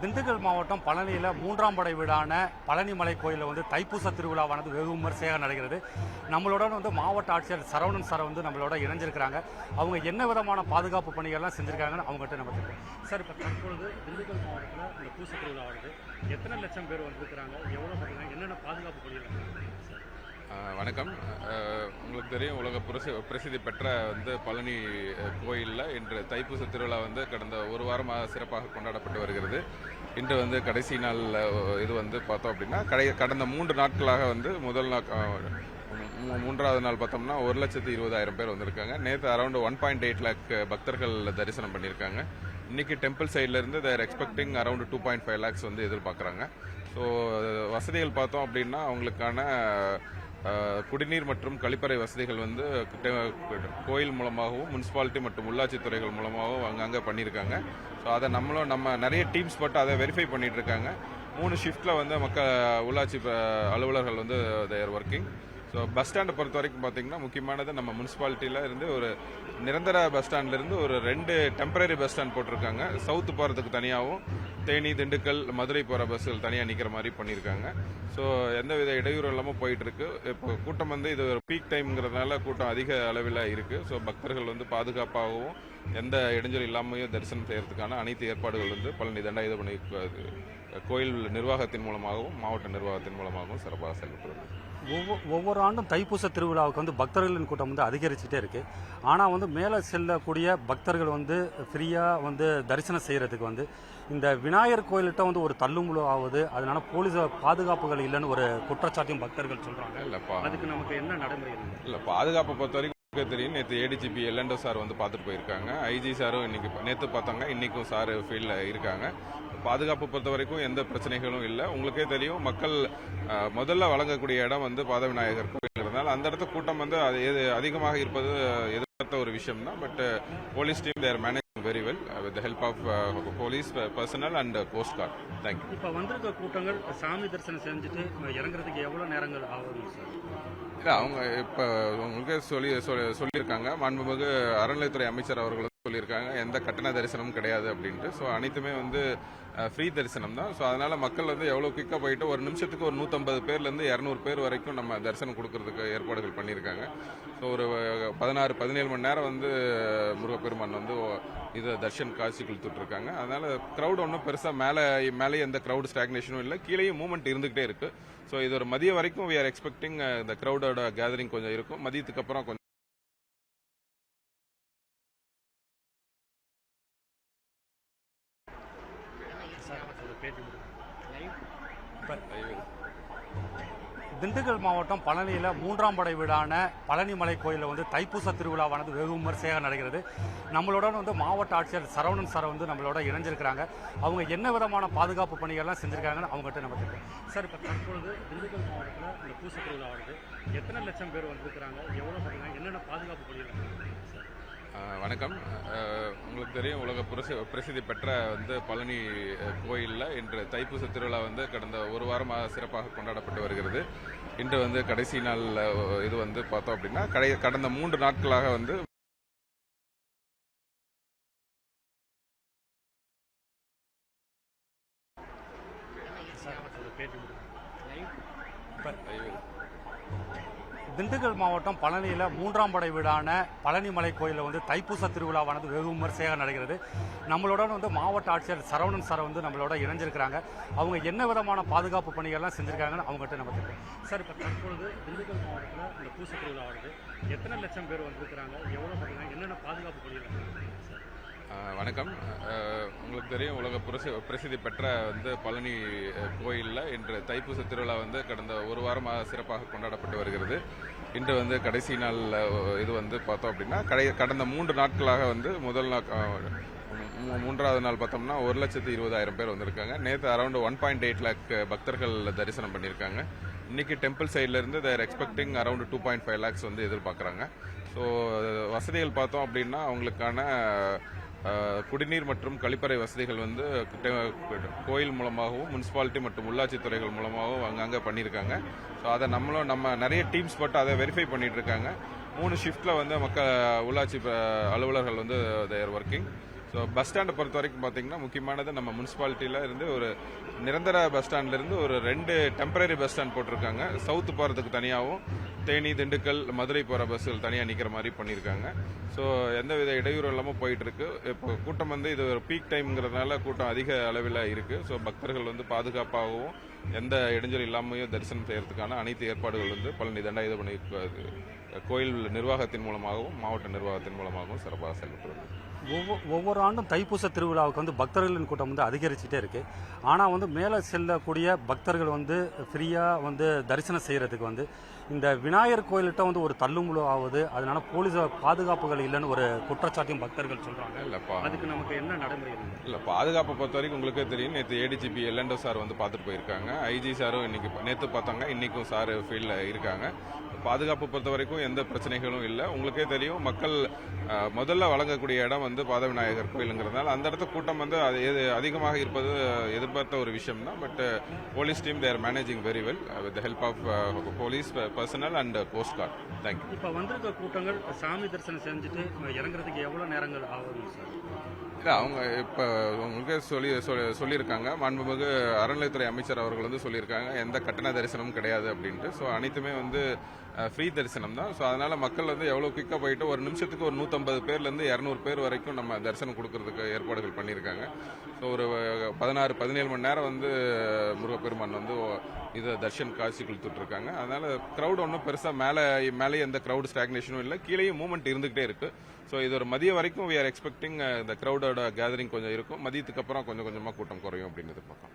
திண்டுக்கல் மாவட்டம் பழனியில் 3ஆம் படை வீடான பழனிமலை கோயிலில் தைப்பூச திருவிழாவானது வெகு விமர்சையாக நடக்கிறது. நம்மளோட மாவட்ட ஆட்சியர் சரவணன் சார் நம்மளோட இணைஞ்சிருக்கிறாங்க. அவங்க என்ன விதமான பாதுகாப்பு பணிகள்லாம் செஞ்சுருக்காங்கன்னு அவங்ககிட்ட நம்ம கேட்போம். சார், இப்போ தற்பொழுது திண்டுக்கல் மாவட்டத்தில் இந்த பூச திருவிழா வருது. எத்தனை லட்சம் பேர் வந்திருக்கிறாங்க, எவ்வளோ பார்த்தீங்கன்னா என்னென்ன பாதுகாப்பு பணிகள்? வணக்கம். உங்களுக்கு தெரியும், உலக பிரசித்தி பெற்ற பழனி கோயிலில் இன்று தைப்பூச திருவிழா கடந்த ஒரு வாரமாக சிறப்பாக கொண்டாடப்பட்டு வருகிறது. இன்று கடைசி நாள் இது பார்த்தோம் அப்படின்னா கடந்த 3 நாட்களாக முதல் நாள் 3வது நாள் பார்த்தோம்னா 1,20,000 பேர் வந்திருக்காங்க. நேற்று அரௌண்ட் 1.8 லேக் பக்தர்கள் தரிசனம் பண்ணியிருக்காங்க. இன்னைக்கு டெம்பிள் சைட்லேருந்து தேர் எக்ஸ்பெக்டிங் அரௌண்ட் 2.5 லேக்ஸ் எதிர்பார்க்குறாங்க. ஸோ வசதிகள் பார்த்தோம் அப்படின்னா அவங்களுக்கான குடிநீர் மற்றும் கழிப்பறை வசதிகள் கோயில் மூலமாகவும் முனிசிபாலிட்டி மற்றும் உள்ளாட்சி துறைகள் மூலமாகவும் அங்கங்கே பண்ணியிருக்காங்க. ஸோ அதை நம்ம நிறைய டீம்ஸ் போட்டு அதை வெரிஃபை பண்ணிட்டு இருக்காங்க. 3 ஷிஃப்டில் உள்ளாட்சி அலுவலர்கள் தேர் ஒர்க்கிங். ஸோ பஸ் ஸ்டாண்டை பொறுத்த வரைக்கும் பார்த்தீங்கன்னா முக்கியமானது நம்ம முனிசிபாலிட்டியில் இருந்து ஒரு நிரந்தர பஸ் ஸ்டாண்ட்லேருந்து ஒரு 2 டெம்பரரி பஸ் ஸ்டாண்ட் போட்டிருக்காங்க. சவுத்து போகிறதுக்கு தனியாகவும் தேனி, திண்டுக்கல், மதுரை போகிற பஸ்ஸுகள் தனியாக நிற்கிற மாதிரி பண்ணியிருக்காங்க. ஸோ எந்தவித இடையூறு இல்லாமல் போயிட்டுருக்கு. இப்போ கூட்டம் இது ஒரு பீக் டைம்ங்கிறதுனால கூட்டம் அதிக அளவில் இருக்குது. ஸோ பக்தர்கள் பாதுகாப்பாகவும் எந்த இடைஞ்சல் இல்லாமையும் தரிசனம் செய்கிறதுக்கான அனைத்து ஏற்பாடுகள் பழனி தண்டாயுதபாணி கோயில் நிர்வாகத்தின் மூலமாகவும் மாவட்ட நிர்வாகத்தின் மூலமாகவும் சிறப்பாக செயல்பட்டு ஒவ்வொரு ஆண்டும் தைப்பூச திருவிழாவுக்கு பக்தர்களின் கூட்டம் அதிகரிச்சுட்டே இருக்கு. ஆனால் மேலே செல்லக்கூடிய பக்தர்கள் ஃப்ரீயாக தரிசனம் செய்கிறதுக்கு இந்த விநாயகர் கோயில்கிட்ட ஒரு தள்ளுமுழு ஆகுது. அதனால போலீஸ் பாதுகாப்புகள் இல்லைன்னு ஒரு குற்றச்சாட்டையும் பக்தர்கள் சொல்கிறாங்க. இல்லைப்பா, அதுக்கு நமக்கு என்ன நடைமுறை? இல்லை, பாதுகாப்பை பொறுத்த வரைக்கும் தெரியும். நேற்று ஏடிஜிபி எல்என்டோ சார் பார்த்துட்டு போயிருக்காங்க. ஐஜி சாரும் இன்னைக்கு நேற்று பார்த்தாங்க, இன்னைக்கும் சார் ஃபீல்டில் இருக்காங்க. பாதுகாப்பு பொறுத்த வரைக்கும் எந்த பிரச்சனைகளும் இல்லை. உங்களுக்கே தெரியும், மக்கள் முதல்ல வழங்கக்கூடிய இடம் பாத விநாயகர் கோயில்ங்கிறதுனால அந்த இடத்துல கூட்டம் அதிகமாக இருப்பது எதிர்பார்த்த ஒரு விஷயம் தான். But police team there manage very well with the help of police personnel and coast guard. Thank you. இப்போ வந்திருக்க கூட்டங்கள் சாமி தரிசனம் செஞ்சுட்டு இறங்குறதுக்கு எவ்வளோ நேரங்கள் ஆகும் சார்? இல்லை, அவங்க இப்போ உங்களுக்கு சொல்லியிருக்காங்க. மாண்புமிகு அறநிலையத்துறை அமைச்சர் அவர்கள் சொல்லியிருக்காங்க, எந்த கட்டண தரிசனமும் கிடையாது அப்படின்ட்டு. ஸோ அனைத்துமே ஃப்ரீ தரிசனம் தான். ஸோ அதனால மக்கள் எவ்வளோ குயிக்காக போயிட்டு ஒரு நிமிஷத்துக்கு ஒரு 150 பேர்லேருந்து 200 பேர் வரைக்கும் நம்ம தரிசனம் கொடுக்கறதுக்கு ஏற்பாடுகள் பண்ணியிருக்காங்க. ஸோ ஒரு 16-17 மணி நேரம் முருகப்பெருமான் இதை தர்ஷன் காட்சி கொடுத்துட்டு இருக்காங்க. அதனால க்ரௌட் ஒன்றும் பெருசாக மேலே எந்த க்ரௌட் ஸ்டாக்னேஷனும் இல்லை, கீழேயும் மூவ்மெண்ட் இருந்துகிட்டே இருக்கு. ஸோ இது ஒரு மதியம் வரைக்கும் வி ஆர் எக்ஸ்பெக்டிங் இந்த க்ரௌடோட கேதரிங் கொஞ்சம் இருக்கும். மதியத்துக்கு அப்புறம் கொஞ்சம் திண்டுக்கல் மாவட்டம் பழனியில் 3ஆம் படை வீடான பழனிமலை கோயிலில் தைப்பூச திருவிழாவானது வெகு விமர்சையாக நடக்கிறது. நம்மளோட மாவட்ட ஆட்சியர் சரவணன் சார் நம்மளோட இணைஞ்சிருக்கிறாங்க. அவங்க என்ன விதமான பாதுகாப்பு பணிகள்லாம் செஞ்சுருக்காங்கன்னு அவங்ககிட்ட நம்ம கேட்போம். சார், இப்போ தற்பொழுது திண்டுக்கல் மாவட்டத்தில் இந்த பூச திருவிழா வருது. எத்தனை லட்சம் பேர் வந்திருக்கிறாங்க, எவ்வளோ பார்த்தீங்கன்னா என்னென்ன பாதுகாப்பு பணிகள்? வணக்கம். உங்களுக்கு தெரியும், உலக பிரசித்தி பெற்ற பழனி கோயிலில் இன்று தைப்பூச திருவிழா கடந்த ஒரு வாரமாக சிறப்பாக கொண்டாடப்பட்டு வருகிறது. இன்று கடைசி நாள் இது பார்த்தோம் அப்படின்னா கடந்த 3 நாட்களாக திண்டுக்கல் மாவட்டம் பழனியில் 3ஆம் படை வீடான பழனிமலை கோயிலில் தைப்பூச திருவிழாவானது வெகு விமர்சையாக நடக்கிறது. நம்மளோட மாவட்ட ஆட்சியர் சரவணன் சார் நம்மளோட இணைஞ்சிருக்கிறாங்க. அவங்க என்ன விதமான பாதுகாப்பு பணிகள்லாம் செஞ்சுருக்காங்கன்னு அவங்ககிட்ட நம்ம கேட்போம். சார், இப்போ தற்பொழுது திண்டுக்கல் மாவட்டத்தில் இந்த பூச திருவிழா வருது. எத்தனை லட்சம் பேர் வந்திருக்கிறாங்க, எவ்வளோ பார்த்தீங்கன்னா என்னென்ன பாதுகாப்பு பணிகள்? வணக்கம். உங்களுக்கு தெரியும், உலக பிரசித்தி பெற்ற பழனி கோயிலில் இன்று தைப்பூச திருவிழா கடந்த ஒரு வாரமாக சிறப்பாக கொண்டாடப்பட்டு வருகிறது. இன்று கடைசி நாள் இது பார்த்தோம் அப்படின்னா கடந்த 3 நாட்களாக முதல் நாள் 3வது நாள் பார்த்தோம்னா 1,20,000 பேர் வந்திருக்காங்க. நேற்று அரௌண்ட் 1.8 லேக் பக்தர்கள் தரிசனம் பண்ணியிருக்காங்க. இன்னைக்கு டெம்பிள் சைட்லேருந்து தேர் எக்ஸ்பெக்டிங் அரௌண்ட் 2.5 லேக்ஸ் எதிர்பார்க்குறாங்க. ஸோ வசதிகள் பார்த்தோம் அப்படின்னா அவங்களுக்கான குடிநீர் மற்றும் கழிப்பறை வசதிகள் கோயில் மூலமாகவும் முனிசிபாலிட்டி மற்றும் உள்ளாட்சி துறைகள் மூலமாகவும் அங்கங்கே பண்ணியிருக்காங்க. ஸோ அதை நம்ம நிறைய டீம்ஸ் போட்டு அதை வெரிஃபை பண்ணிட்டு இருக்காங்க. 3 ஷிஃப்டில் உள்ளாட்சி அலுவலர்கள் தேர் ஒர்க்கிங். ஸோ பஸ் ஸ்டாண்டை பொறுத்த வரைக்கும் பார்த்தீங்கன்னா முக்கியமானது நம்ம முனிசிபாலிட்டியில் இருந்து ஒரு நிரந்தர பஸ் ஸ்டாண்ட்லேருந்து ஒரு 2 டெம்பரரி பஸ் ஸ்டாண்ட் போட்டிருக்காங்க. சவுத்து போகிறதுக்கு தனியாகவும், தேனி, திண்டுக்கல், மதுரை போகிற பஸ்ஸுகள் தனியாக நிற்கிற மாதிரி பண்ணியிருக்காங்க. ஸோ எந்தவித இடையூறு இல்லாமல் போயிட்டு இருக்கு. இப்போ கூட்டம் வந்து இது ஒரு பீக் டைம்ங்கிறதுனால கூட்டம் அதிக அளவில் இருக்கு. ஸோ பக்தர்கள் வந்து பாதுகாப்பாகவும் எந்த இடைஞ்சல் இல்லாமையும் தரிசனம் செய்யறதுக்கான அனைத்து ஏற்பாடுகள் வந்து பழனி தண்டாயுதபாணி கோயில் நிர்வாகத்தின் மூலமாகவும் மாவட்ட நிர்வாகத்தின் மூலமாகவும் சிறப்பாக செயல்பட்டு வருது. ஒவ்வொரு ஆண்டும் தைப்பூச திருவிழாவுக்கு வந்து பக்தர்களின் கூட்டம் வந்து அதிகரிச்சுட்டே இருக்கு. ஆனால் வந்து மேலே செல்லக்கூடிய பக்தர்கள் வந்து ஃப்ரீயாக வந்து தரிசனம் செய்கிறதுக்கு வந்து இந்த விநாயகர் கோயில்கிட்ட வந்து ஒரு தள்ளுமுழு ஆகுது. அதனால போலீஸ் பாதுகாப்புகள் இல்லைன்னு ஒரு குற்றச்சாட்டையும் பக்தர்கள் சொல்றாங்க. இல்லப்பா, அதுக்கு நமக்கு என்ன நடைமுறை? இல்லை, பாதுகாப்பை பொறுத்த வரைக்கும் உங்களுக்கே தெரியும். நேற்று ஏடிஜிபி எல்என்டோ சார் வந்து பார்த்துட்டு போயிருக்காங்க. ஐஜி சாரும் இன்னைக்கு நேற்று பார்த்தாங்க, இன்னைக்கும் சார் ஃபீல்டில் இருக்காங்க. பாதுகாப்பு பொறுத்த வரைக்கும் எந்த பிரச்சனைகளும் இல்லை. உங்களுக்கே தெரியும், மக்கள் முதல்ல வழங்கக்கூடிய இடம் வந்து பாத விநாயகர் கோயிலுங்கிறதுனால அந்த இடத்துல கூட்டம் வந்து அதிகமாக இருப்பது எதிர்பார்த்த ஒரு விஷயம் தான். But police team there managing very well with help of police personnel and coast guard. Thank you. இப்போ வந்திருக்க கூட்டங்கள் சாமி தரிசனம் செஞ்சுட்டு இறங்குறதுக்கு எவ்வளோ நேரங்கள் ஆகும் சார்? இல்லை, அவங்க இப்போ உங்களுக்கே சொல்லியிருக்காங்க. மாண்புமிகு அறநிலையத்துறை அமைச்சர் அவர்கள் வந்து சொல்லியிருக்காங்க, எந்த கட்டண தரிசனமும் கிடையாது அப்படின்ட்டு. ஸோ அனைத்துமே வந்து ஃப்ரீ தரிசனம் தான். ஸோ அதனால மக்கள் வந்து எவ்வளோ குயிக்காக போயிட்டு ஒரு நிமிஷத்துக்கு ஒரு 150 பேர்லேருந்து 200 பேர் வரைக்கும் நம்ம தரிசனம் கொடுக்கறதுக்கு ஏற்பாடுகள் பண்ணியிருக்காங்க. ஸோ ஒரு 16-17 மணி நேரம் வந்து முருகப்பெருமான் வந்து இதை தர்ஷன் காட்சி கொடுத்துட்டு இருக்காங்க. அதனால க்ரௌட் ஒன்றும் பெருசாக மேலே எந்த க்ரௌட் ஸ்டாக்னேஷனும் இல்லை, கீழேயும் மூவ்மெண்ட் இருந்துகிட்டே இருக்கு. ஸோ இது ஒரு மதியம் வரைக்கும் வி ஆர் எக்ஸ்பெக்டிங் இந்த க்ரௌடோட கேதரிங் கொஞ்சம் இருக்கும். மதியத்துக்கு அப்புறம் கொஞ்சம் கொஞ்சமாக கூட்டம் குறையும் அப்படின்னு எதிர்பார்க்கலாம்.